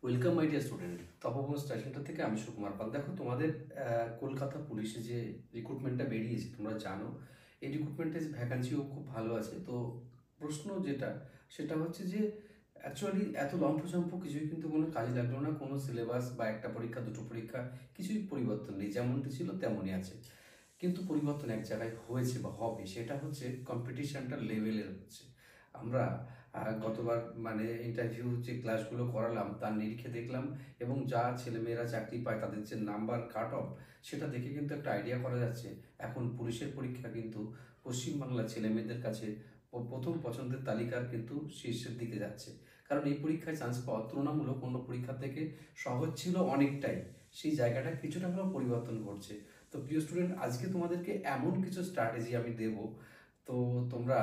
Welcome my dear student. Tapoban study centre থেকে আমি সুকুমার পাল। দেখো, তোমাদের কলকাতা পুলিশে যে রিক্রুটমেন্টটা বেরিয়েছে তোমরা জানো, এই রিক্রুটমেন্টের ভ্যাকান্সিও খুব ভালো আছে। তো প্রশ্ন যেটা সেটা হচ্ছে যে অ্যাকচুয়ালি এত লম্ফঝম্প কিছুই কিন্তু কোনো কাজে লাগলো না। কোনো সিলেবাস বা একটা পরীক্ষা দুটো পরীক্ষা কিছুই পরিবর্তন নেই, যেমনটি ছিল তেমনই আছে। কিন্তু পরিবর্তন এক জায়গায় হয়েছে বা হবে, সেটা হচ্ছে কম্পিটিশনটা লেভেলের হচ্ছে। আমরা গতবার মানে ইন্টারভিউ যে ক্লাসগুলো করালাম তার নিরিখে দেখলাম, এবং যা ছেলেমেয়েরা চাকরি পায় তাদের যে নাম্বার কাট অফ, সেটা দেখে কিন্তু একটা আইডিয়া করা যাচ্ছে এখন পুলিশের পরীক্ষা কিন্তু পশ্চিমবাংলার ছেলেমেয়েদের কাছে প্রথম পছন্দের তালিকার কিন্তু শীর্ষের দিকে যাচ্ছে। কারণ এই পরীক্ষায় চান্স পাওয়া তুলনামূলক অন্য পরীক্ষা থেকে সহজ ছিল অনেকটাই। সেই জায়গাটা কিছুটা হলেও পরিবর্তন ঘটছে। তো প্রিয় স্টুডেন্ট, আজকে তোমাদেরকে এমন কিছু স্ট্র্যাটেজি আমি দেব, তো তোমরা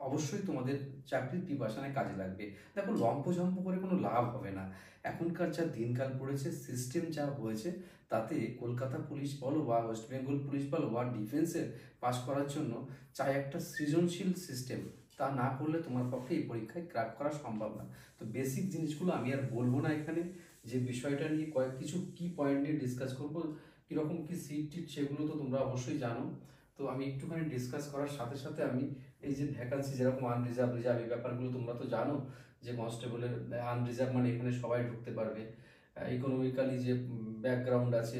অবশ্যই তোমাদের চাকরির প্রিপারেশনে কাজে লাগবে। দেখো, লম্পঝম্প করে কোনো লাভ হবে না। এখনকার যা দিনকাল পড়েছে, সিস্টেম যা হয়েছে, তাতে কলকাতা পুলিশ বলো বা ওয়েস্ট বেঙ্গল পুলিশ বলো বা ডিফেন্সের পাস করার জন্য চাই একটা সৃজনশীল সিস্টেম। তা না করলে তোমার পক্ষে এই পরীক্ষায় ক্র্যাক করা সম্ভব না। তো বেসিক জিনিসগুলো আমি আর বলবো না এখানে। যে বিষয়টা নিয়ে কিছু কি পয়েন্ট নিয়ে ডিসকাস করবো, কীরকম কি সিট টিট, সেগুলো তো তোমরা অবশ্যই জানো। তো আমি একটুখানি ডিসকাস করার সাথে সাথে আমি এই যে ভ্যাকান্সি যেরকম আনরিজার্ভ রিজার্ভ এই ব্যাপারগুলো তোমরা তো জানো, যে কনস্টেবলের আনরিজার্ভ মানে এখানে সবাই ঢুকতে পারবে। ইকোনমিক্যালি যে ব্যাকগ্রাউন্ড আছে,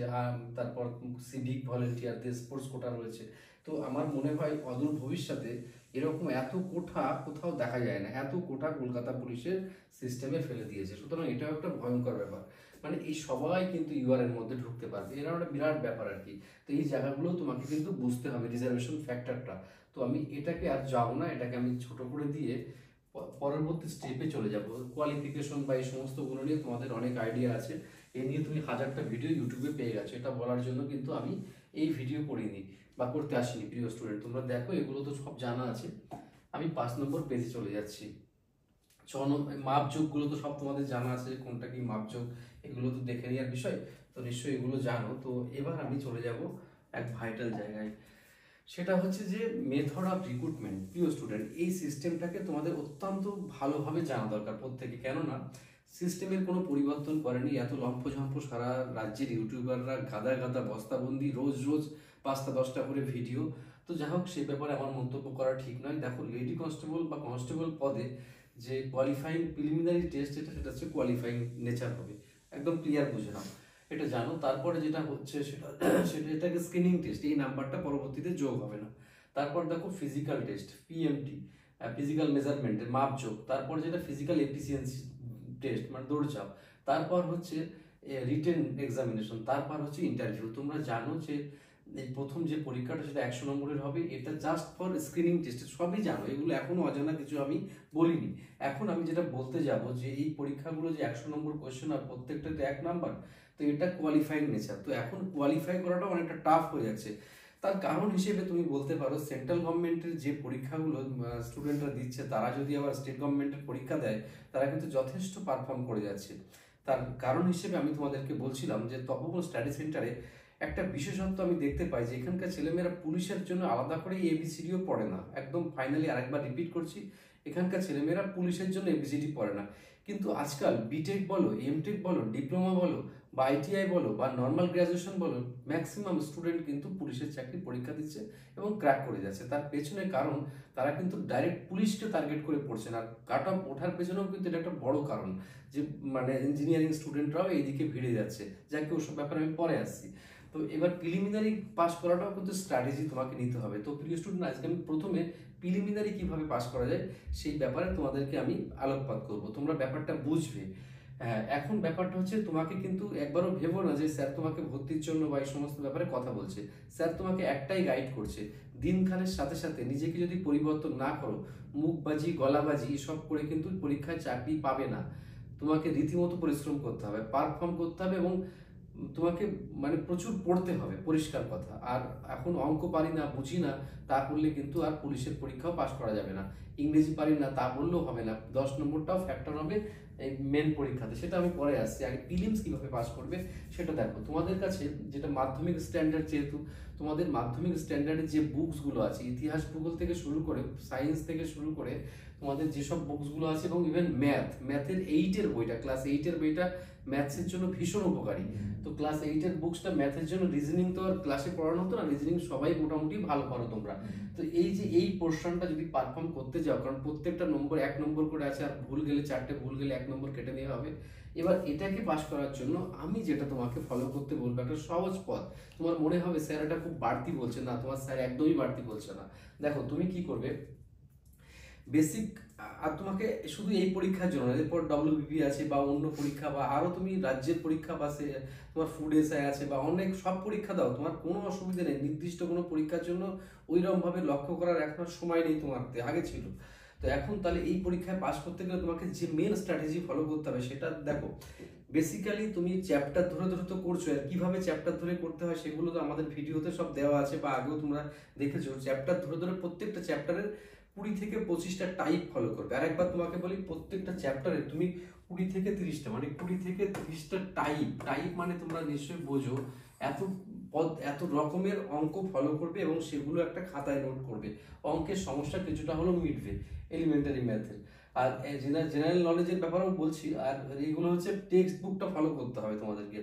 তারপর সিভিক ভলেন্টিয়ারদের স্পোর্টস কোটা রয়েছে। তো আমার মনে হয় অদূর ভবিষ্যতে এরকম এত কোঠা কোথাও দেখা যায় না, এত কোঠা কলকাতা পুলিশের সিস্টেমে ফেলে দিয়েছে। সুতরাং এটাও একটা ভয়ঙ্কর ব্যাপার। মানে এই সবাই কিন্তু ইউআর এর মধ্যে ঢুকতে পারবে, এরা একটা বিরাট ব্যাপার আর কি। তো এই জায়গাগুলো তোমাকে কিন্তু বুঝতে হবে, রিজার্ভেশন ফ্যাক্টরটা। তো আমি এটাকে আর যাবো না, এটাকে আমি ছোট করে দিয়ে পরবর্তী স্টেপে চলে যাব। কোয়ালিফিকেশন বা এই সমস্তগুলো নিয়ে তোমাদের অনেক আইডিয়া আছে, এ নিয়ে তুমি হাজারটা ভিডিও ইউটিউবে পেয়ে গেছো। এটা বলার জন্য কিন্তু আমি এই ভিডিও করিনি বা করতে আসিনি। প্রিয় স্টুডেন্ট, তোমরা দেখো, এগুলো তো সব জানা আছে। আমি 5 নম্বর পেজে চলে যাচ্ছি। মাপযোগগুলো তো সব তোমাদের জানা আছে, কোনটা কি মাপযোগ, এগুলো তো দেখে নেওয়ার বিষয়। তো নিশ্চয়ই এগুলো জানো। তো এবার আমি চলে যাব এক ভাইটাল জায়গায়, সেটা হচ্ছে যে মেথড অফ রিক্রুটমেন্ট। প্রিয় স্টুডেন্ট, এই সিস্টেমটাকে তোমাদের অত্যন্ত ভালোভাবে জানা দরকার প্রত্যেকে, কেননা সিস্টেমের কোনো পরিবর্তন করেনি। এত লম্ফঝম্প সারা রাজ্যের ইউটিউবাররা গাদা গাদা বস্তাবন্দি রোজ রোজ 5টা 10টা করে ভিডিও। তো যাই হোক, সে ব্যাপারে আমার মন্তব্য করা ঠিক নয়। দেখো, লেডি কনস্টেবল বা কনস্টেবল পদে যে কোয়ালিফাইং প্রিলিমিনারি টেস্ট, সেটা হচ্ছে কোয়ালিফাইং নেচার হবে, একদম ক্লিয়ার বুঝে নাও, এটা জানো। তারপরে যেটা হচ্ছে সেটা সেটা এটাকে স্ক্রিনিং টেস্ট, এই নাম্বারটা পরবর্তীতে যোগ হবে না। তারপর দেখো ফিজিক্যাল টেস্ট, পিএমটি, ফিজিক্যাল মেজারমেন্টের মাপযোগ। তারপর যেটা ফিজিক্যাল এফিসিয়েন্সি টেস্ট মানে দৌড়ঝাঁপ। তারপর হচ্ছে রিটেন এক্সামিনেশন, তারপর হচ্ছে ইন্টারভিউ। তোমরা জানো যে এই প্রথম যে পরীক্ষাটা সেটা 100 নম্বরের হবে, এটা জাস্ট ফর স্ক্রিনিং টেস্ট। সবই জানো, এগুলো এখনো অজানা কিছু আমি বলিনি। এখন আমি যেটা বলতে যাব যে এই পরীক্ষাগুলো যে 100 নম্বর কোয়েশ্চেন আর প্রত্যেকটাতে 1 নাম্বার, তো এটা কোয়ালিফাইং নেচার। তো এখন কোয়ালিফাই করাটা অনেকটা টাফ হয়ে যাচ্ছে। তার কারণ হিসেবে তুমি বলতে পারো, সেন্ট্রাল গভর্নমেন্টের যে পরীক্ষাগুলো স্টুডেন্টরা দিচ্ছে, তারা যদি আবার স্টেট গভর্নমেন্টের পরীক্ষা দেয়, তারা কিন্তু যথেষ্ট পারফর্ম করে যাচ্ছে। তার কারণ হিসেবে আমি তোমাদেরকে বলছিলাম যে তপবন স্টাডি সেন্টারে একটা বিশেষত্ব আমি দেখতে পাই, যে এখানকার ছেলেমেয়েরা পুলিশের জন্য আলাদা করে এবিসিডিও পড়ে না। একদম ফাইনালি আরেকবার রিপিট করছি, এখানকার ছেলেমেয়েরা পুলিশের জন্য এবিসিডি পড়ে না। কিন্তু আজকাল বিটেক বলো, এমটেক বলো, ডিপ্লোমা বলো বা আইটিআই বলো বা নর্মাল গ্র্যাজুয়েশন বলো, ম্যাক্সিমাম স্টুডেন্ট কিন্তু পুলিশের চাকরি পরীক্ষা দিচ্ছে এবং ক্র্যাক করে যাচ্ছে। তার পেছনে কারণ, তারা কিন্তু ডাইরেক্ট পুলিশকে টার্গেট করে পড়ছে না। কাট অফ ওঠার পেছনেও কিন্তু এটা একটা বড় কারণ, যে মানে ইঞ্জিনিয়ারিং স্টুডেন্টরাও এইদিকে ভিড়ে যাচ্ছে। যাকে ওসব ব্যাপারে আমি পরে আসছি। তো এবার প্রিলিমিনারি পাস করাটাও কিন্তু স্ট্র্যাটেজি তোমাকে নিতে হবে। তো প্রিয় স্টুডেন্ট, আজকে আমি প্রথমে প্রিলিমিনারি কিভাবে পাস করা যায় সেই ব্যাপারে তোমাদেরকে আমি আলোকপাত করব, তোমরা ব্যাপারটা বুঝবে। হ্যাঁ, এখন ব্যাপারটা হচ্ছে, তোমাকে কিন্তু একবারও ভেবো না যে স্যার তোমাকে ভর্তির জন্য বা এই সমস্ত ব্যাপারে কথা বলছে। স্যার তোমাকে একটাই গাইড করছে, দিনখানের সাথে সাথে নিজেকে যদি পরিবর্তন না করো, মুখবাজি গলাবাজি এসব করে কিন্তু পরীক্ষায় চাকরি পাবে না। তোমাকে রীতিমতো পরিশ্রম করতে হবে, পারফর্ম করতে হবে, এবং তোমাকে মানে প্রচুর পড়তে হবে, পরিষ্কার কথা। আর এখন অঙ্ক পারি না, বুঝি না, তা করলে কিন্তু আর পুলিশের পরীক্ষাও পাশ করা যাবে না। ইংরেজি পারি না, তা বললেও হবে না। 10 নম্বরটাও ফ্যাক্টর হবে এই মেন পরীক্ষাতে, সেটা আমি পরে আসছি। আগে প্রিলিমস কিভাবে পাস করবে সেটা দেখো। তোমাদের কাছে যেটা মাধ্যমিক স্ট্যান্ডার্ড, যেহেতু তোমাদের মাধ্যমিক স্ট্যান্ডার্ডের যে বুকসগুলো আছে, ইতিহাস ভূগোল থেকে শুরু করে, সায়েন্স থেকে শুরু করে, তোমাদের যেসব বুকসগুলো আছে, এবং ইভেন ম্যাথের 8-এর বইটা, ক্লাস 8-এর বইটা ম্যাথসের জন্য ভীষণ উপকারী। তো ক্লাস 8-এর বুকসটা ম্যাথের জন্য, রিজনিং তো আর ক্লাসে পড়ানো হতো না, রিজনিং সবাই মোটামুটি ভালো পারো তোমরা। তো এই যে এই পোর্শনটা যদি পারফর্ম করতে যাও, কারণ প্রত্যেকটা নম্বর 1 নম্বর করে আছে, আর ভুল গেলে 4টে ভুল গেলে 1 নম্বর কেটে দেওয়া হবে। এবার এটাকে পাস করার জন্য আমি যেটা তোমাকে ফলো করতে বলবো, একটা সহজ পথ। তোমার মনে হবে স্যার এটা খুব বাড়তি বলছে, না তোমার স্যার একদমই বাড়তি বলছে না। দেখো তুমি কি করবে, বেসিক, আর তোমাকে শুধু এই পরীক্ষার জন্য, এরপর ডব্লিউবিপি আছে বা অন্য পরীক্ষা, বা আরো তুমি রাজ্যের পরীক্ষা, বা তোমার ফুড এসআই আছে, বা অনেক সব পরীক্ষা দাও, তোমার কোনো অসুবিধা নেই। নির্দিষ্ট কোনো পরীক্ষার জন্য ওইরকম ভাবে লক্ষ্য করার এখন সময় নেই তোমার, আগে ছিল। তো এখন তাহলে এই পরীক্ষায় পাস করতে গেলে তোমাকে যে মেন স্ট্র্যাটেজি ফলো করতে হবে সেটা দেখো। বেসিক্যালি তুমি চ্যাপ্টার ধরে ধরে তো করছো, আর কিভাবে চ্যাপ্টার ধরে করতে হয় সেগুলো তো আমাদের ভিডিওতে সব দেওয়া আছে, বা আগেও তোমরা দেখেছো। চ্যাপ্টার ধরে ধরে প্রত্যেকটা চ্যাপ্টারের 20 থেকে 25টা টাইপ ফলো করবে। আর একবার তোমাকে বলি, প্রত্যেকটা চ্যাপ্টারে তুমি 20 থেকে 30টা, মানে 20 থেকে 30টা টাইপ মানে তোমরা নিশ্চয়ই বোঝো, এত এত রকমের অঙ্ক ফলো করবে, এবং সেগুলো একটা খাতায় নোট করবে। অঙ্কের সমস্যা কিছুটা হলেও মিটবে এলিমেন্টারি ম্যাথের। আর জেনারেল নলেজের ব্যাপারেও বলছি। আর এইগুলো হচ্ছে টেক্সট বুকটা ফলো করতে হবে তোমাদেরকে।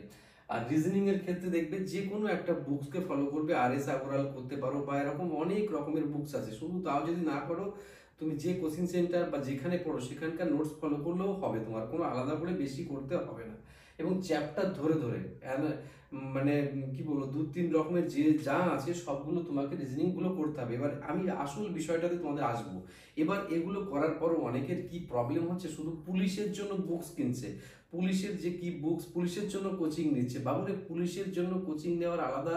আর রিজনিং এর ক্ষেত্রে দেখবে যে কোনো একটা বুকসকে ফলো করবে, RS আগরওয়াল করতে পারো, বা এরকম অনেক রকমের বুকস আছে। শুধু তাও যদি না করো, তুমি যে কোচিং সেন্টার বা যেখানে পড়ো সেখানকার নোটস ফলো করলেও হবে, তোমার কোনো আলাদা করে বেশি করতে হবে না। এবং চ্যাপ্টার ধরে ধরে মানে কি বলবো, 2-3 রকমের যে যা আছে সবগুলো তোমাকে রিজনিং গুলো করতে হবে। এবার আমি আসল বিষয়টাতে তোমাদের আসবো। এবার এগুলো করার পরও অনেকের কি প্রবলেম হচ্ছে, শুধু পুলিশের জন্য বুকস কিনছে, পুলিশের যে কি বুকস, পুলিশের জন্য কোচিং নিচ্ছে। বাবুরে, পুলিশের জন্য কোচিং নেওয়ার আলাদা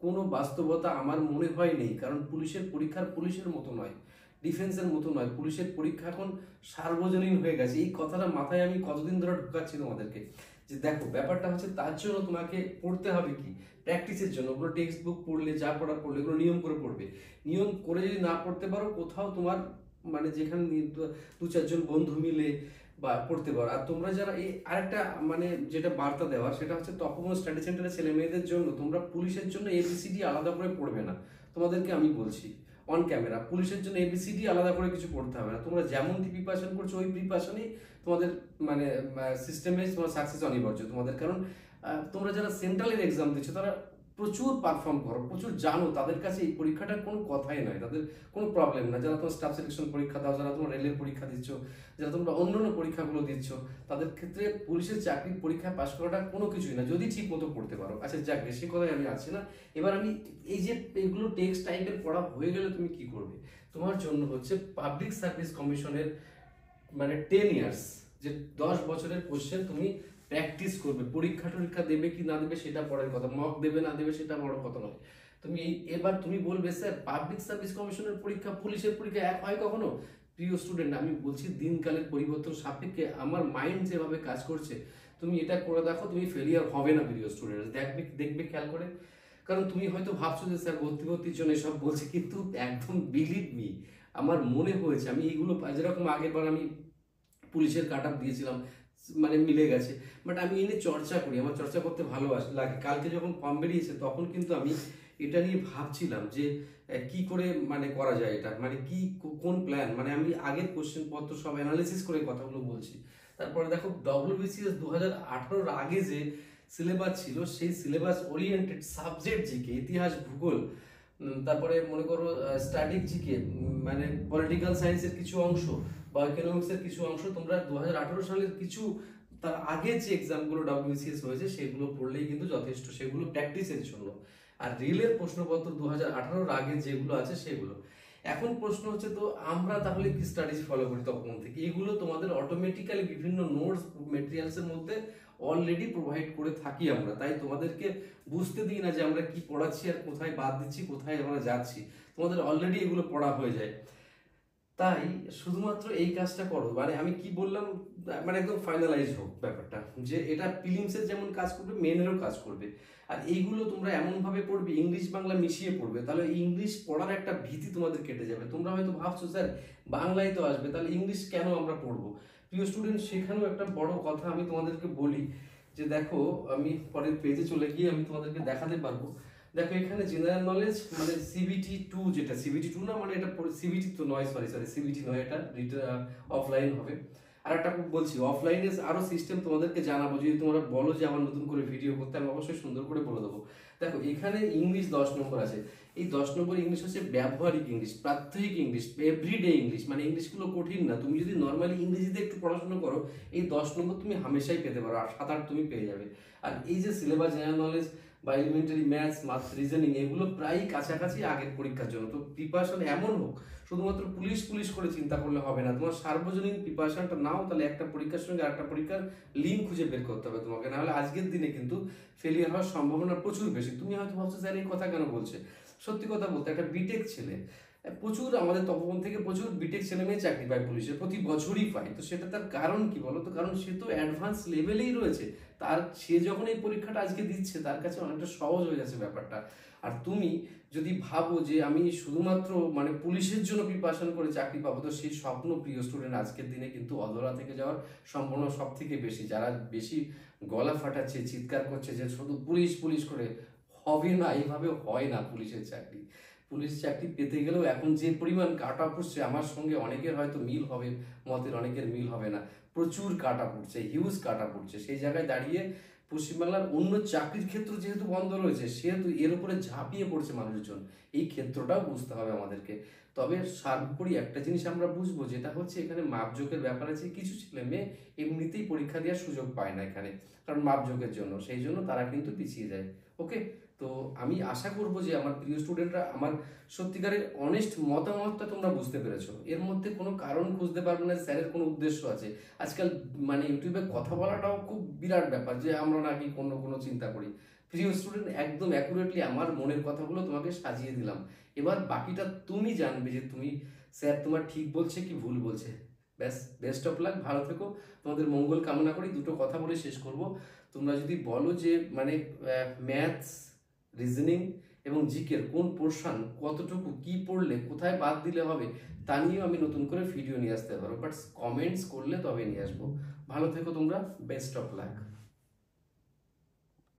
কোনো বাস্তবতা আমার মনে হয় নেই। কারণ পুলিশের পরীক্ষার পুলিশের মতো নয়, ডিফেন্সের মতো নয়। পুলিশের পরীক্ষা এখন সার্বজনীন হয়ে গেছে। এই কথাটা মাথায় আমি কতদিন ধরে ঢুকাচ্ছি তোমাদেরকে, যে দেখো ব্যাপারটা হচ্ছে তার জন্য তোমাকে পড়তে হবে কি, প্র্যাকটিসের জন্য। ওগুলো টেক্সট বুক পড়লে, যা পড়ার পড়লে, এগুলো নিয়ম করে পড়বে। নিয়ম করে যদি না পড়তে পারো, কোথাও তোমার মানে যেখানে 2-4 জন বন্ধু মিলে বা পড়তে পারো। আর তোমরা যারা এই আরেকটা মানে যেটা বার্তা দেওয়ার, সেটা হচ্ছে তপবন স্টাডি সেন্টারের ছেলে মেয়েদের জন্য, তোমরা পুলিশের জন্য ABCD আলাদা করে পড়বে না। তোমাদেরকে আমি বলছি অন ক্যামেরা, পুলিশের জন্য ABCD আলাদা করে কিছু পড়তে হবে না। তোমরা যেমন প্রিপারেশন করছো ওই প্রিপারেশনই তোমাদের মানে সিস্টেমে তোমার সাকসেস অনিবার্য তোমাদের। কারণ তোমরা যারা সেন্ট্রালের এক্সাম দিচ্ছ তারা প্রচুর পারফর্ম করো, প্রচুর জানো, তাদের কাছে এই পরীক্ষাটার কোনো কথাই নয়, তাদের কোনো প্রবলেম না। যারা তোমার স্টাফ সিলেকশন পরীক্ষা দাও, যারা তোমার রেলের পরীক্ষা দিচ্ছ, যারা তোমরা অন্যান্য পরীক্ষাগুলো দিচ্ছ, তাদের ক্ষেত্রে পুলিশের চাকরির পরীক্ষায় পাশ করাটা কোনো কিছুই না, যদি ঠিক মতো পড়তে পারো। আচ্ছা যাক, বেশি কথাই আমি আছি না। এবার আমি এই যে এগুলো টেক্সট টাইপের পড়া হয়ে গেলে তুমি কি করবে, তোমার জন্য হচ্ছে পাবলিক সার্ভিস কমিশনের মানে 10 ইয়ার্স, যে 10 বছরের কোশ্চেন তুমি প্র্যাকটিস করবে। পরীক্ষা টরীক্ষা দেবে কি না দেবে সেটা পরের কথা, মক দেবে না দেবে সেটা বড় কথা নয়। তুমি এবার তুমি বলবে স্যার পাবলিক সার্ভিস কমিশনের পরীক্ষা পুলিশের পরীক্ষা এক হয় কখনো? প্রিয় স্টুডেন্ট, আমি বলছি দিনকালের পরিবর্তন সাপেক্ষে আমার মাইন্ড যেভাবে কাজ করছে, তুমি এটা করে দেখো, তুমি ফেলিয়ার হবে না প্রিয় স্টুডেন্ট। দেখবে খেয়াল করে। কারণ তুমি হয়তো ভাবছো যে স্যার ভর্তির জন্য এসব বলছে, কিন্তু একদম বিলিভ মি, আমার মনে হয়েছে আমি এইগুলো যেরকম আগের বার আমি পুলিশের কাট আপ দিয়েছিলাম, মানে মিলে গেছে। বাট আমি এনে চর্চা করি, আমার চর্চা করতে ভালো লাগে। কালকে যখন ফর্ম বেরিয়েছে তখন কিন্তু আমি এটা নিয়ে ভাবছিলাম যে কি করে মানে করা যায় এটা, মানে কি কোন প্ল্যান, মানে আমি আগের কোশ্চেন পত্র সব অ্যানালিসিস করে কথাগুলো বলছি। তারপরে দেখো WBCS 2018-র আগে যে সিলেবাস ছিল, সেই সিলেবাস ওরিয়েন্টেড সাবজেক্ট জিকে, ইতিহাস, ভূগোল, তারপরে মনে করো স্ট্যাটিক জিকে, মানে পলিটিক্যাল সায়েন্সের কিছু অংশ বা ইকোনমিক্সের কিছু অংশ, তোমরা 2018 সালের কিছু তার আগে যে এক্সামগুলো WBCS হয়েছে সেগুলো পড়লেই কিন্তু যথেষ্ট, সেগুলো প্র্যাকটিসের জন্য। আর রিলের প্রশ্নপত্র 2018-র আগে যেগুলো আছে সেগুলো। এখন প্রশ্ন হচ্ছে, তো আমরা তাহলে কি স্ট্র্যাটেজি ফলো করি তখন থেকে? এগুলো তোমাদের অটোমেটিক্যালি বিভিন্ন নোটস মেটেরিয়ালসের মধ্যে অলরেডি প্রোভাইড করে থাকি আমরা, তাই তোমাদেরকে বুঝতে দিই না যে আমরা কি পড়াচ্ছি আর কোথায় বাদ দিচ্ছি, কোথায় আমরা যাচ্ছি। তোমাদের অলরেডি এগুলো পড়া হয়ে যায়। তাই শুধুমাত্র এই কাজটা করো, মানে আমি কি বললাম, মানে একদম ফাইনালাইজ হোক ব্যাপারটা, যে এটা প্রিলিমসের যেমন কাজ করবে মেনেরও কাজ করবে। আর এইগুলো তোমরা এমন ভাবে পড়বে, ইংলিশ বাংলা মিশিয়ে পড়বে, তাহলে ইংলিশ পড়ার একটা ভীতি তোমাদের কেটে যাবে। তোমরা হয়তো ভাবছো স্যার বাংলায় তো আসবে, তাহলে ইংলিশ কেন আমরা পড়বো? প্রিয় স্টুডেন্ট, সেখানেও একটা বড় কথা আমি তোমাদেরকে বলি, যে দেখো আমি পরের পেজে চলে গিয়ে আমি তোমাদেরকে দেখাতে পারবো দেখো এখানে জেনারেল নলেজ মানে সিবিটি টু, যেটা সিবিটি টু না, মানে এটা সিবিটি তো নয়, সরি সরি সিবিটি নয়, এটা অফলাইন হবে। আর একটা বলছি, অফলাইনে আরো সিস্টেম তোমাদেরকে জানাবো, যদি তোমরা বলো যে আমার নতুন করে ভিডিও করতে, আমি অবশ্যই সুন্দর করে বলে দেবো। দেখো এখানে ইংলিশ 10 নম্বর আছে। এই 10 নম্বর ইংলিশ হচ্ছে ব্যবহারিক ইংলিশ, প্রাত্যহিক ইংলিশ, এভরিডে ইংলিশ। মানে ইংলিশগুলো কঠিন না, তুমি যদি নর্মালি ইংরেজিতে একটু পড়াশোনা করো এই 10 নম্বর তুমি হামেশাই পেতে পারো, আর 7-8 তুমি পেয়ে যাবে। আর এই যে সিলেবাস, জেনারেল নলেজ বা এলিমেন্টারি ম্যাথস, রিজনিং, এগুলো প্রায় কাছাকাছি আগের পরীক্ষার জন্য। তো প্রিপারেশন এমন হোক, শুধুমাত্র পুলিশ পুলিশ করে চিন্তা করলে হবে না, তোমার সার্বজনীন প্রিপারেশনটা নাও, তাহলে একটা পরীক্ষার সঙ্গে আরেকটা পরীক্ষার লিঙ্ক খুঁজে বের করতে হবে তোমাকে, নাহলে আজকের দিনে কিন্তু ফেলিয়ার হওয়ার সম্ভাবনা প্রচুর বেশি। তুমি হয়তো ভাবছো স্যার এই কথা কেন বলছে, সত্যি কথা বলতে একটা বিটেক ছেলে, প্রচুর আমাদের তপবন থেকে প্রচুর বিটেক ছেলে মেয়ে চাকরি পায় পুলিশে, প্রতি বছরই পায়। তো সেটা তার কারণ কি বলো তো? কারণ সে তো অ্যাডভান্স লেভেলেই রয়েছে, তার সে যখন এই পরীক্ষাটা আজকে দিচ্ছে তার কাছে অনেকটা সহজ হয়ে যাচ্ছে ব্যাপারটা। আর তুমি যদি ভাবো যে আমি শুধুমাত্র মানে পুলিশের জন্য প্রিপারেশন করে চাকরি পাবো, তো সেই স্বপ্ন প্রিয় স্টুডেন্ট আজকের দিনে কিন্তু অধরা থেকে যাওয়ার সম্ভাবনা সব থেকে বেশি। যারা বেশি গলা ফাটাচ্ছে, চিৎকার করছে যে শুধু পুলিশ পুলিশ করে, হবে না, এইভাবে হয় না পুলিশের চাকরি। পুলিশ চাকরি পেতে গেলেও এখন যে পরিমাণ কাটা পড়ছে, আমার সঙ্গে অনেকের হয়তো মিল হবে, মতের অনেকের মিল হবে না, প্রচুর কাটা পড়ছে, হিউজ কাটা পড়ছে। সেই জায়গায় দাঁড়িয়ে পশ্চিমবাংলার অন্য চাকরির ক্ষেত্র যেহেতু বন্ধ রয়েছে, সেহেতু এর উপরে ঝাঁপিয়ে পড়ছে মানুষজন, এই ক্ষেত্রটাও বুঝতে হবে আমাদেরকে। তবে সর্বোপরি একটা জিনিস আমরা বুঝবো, যেটা হচ্ছে এখানে মাপজোকের ব্যাপার আছে। কিছু ছেলে মেয়ে এমনিতেই পরীক্ষা দেওয়ার সুযোগ পায় না এখানে, কারণ মাপজোকের জন্য, সেই জন্য তারা কিন্তু পিছিয়ে যায়। ওকে, তো আমি আশা করবো যে আমার প্রিয় স্টুডেন্টরা আমার সত্যিকারের অনেস্ট মতামতটা তোমরা বুঝতে পেরেছো। এর মধ্যে কোনো কারণ খুঁজতে পারবে না স্যারের কোনো উদ্দেশ্য আছে। আজকাল মানে ইউটিউবে কথা বলাটাও খুব বিরাট ব্যাপার, যে আমরা নাকি কোনো চিন্তা করি। প্রিয় স্টুডেন্ট, একদম অ্যাকুরেটলি আমার মনের কথাগুলো তোমাকে সাজিয়ে দিলাম। এবার বাকিটা তুমি জানবে যে তুমি স্যার তোমার ঠিক বলছে কি ভুল বলছে। ব্যাস, বেস্ট অফ লাক, ভালো থেকো, তোমাদের মঙ্গল কামনা করি। দুটো কথা বলে শেষ করব। তোমরা যদি বলো যে মানে ম্যাথস, রিজনিং এবং জিকের কোন পোর্শন কতটুকু কি পড়লে কোথায় বাদ দিলে হবে, তা নিয়েও আমি নতুন করে ভিডিও নিয়ে আসতে পারবো, বাট কমেন্টস করলে তবে নিয়ে আসবো। ভালো থেকো তোমরা, বেস্ট অফ লাক।